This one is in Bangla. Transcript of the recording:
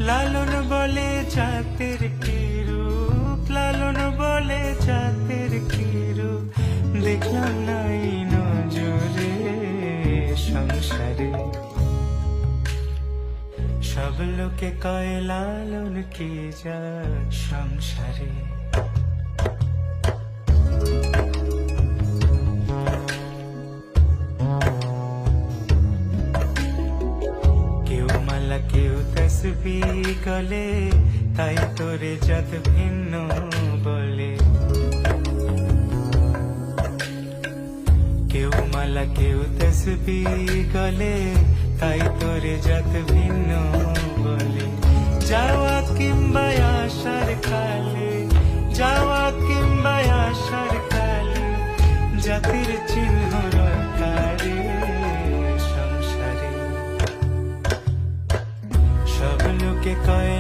লালন বলে জাতের কি রূপ, লালন বলে জাতের কি রূপ, দেখলাম নাই নজরে সংসারে। সব লোকে কয় লালন কি জাত সংসারে। কেউ মালা কেউ তসবিহ গলে, তাই তোরে জাত ভিন্ন বলে। কেউ মালা কেউ তসবিহ গলে, তাই তোরে জাত ভিন্ন বলে। যাওয়া কিংবা আসার কালে, যাওয়া কিংবা আসার কালে, জাতির চিহ্ন রকারে সংসারে। সব লোকে কয়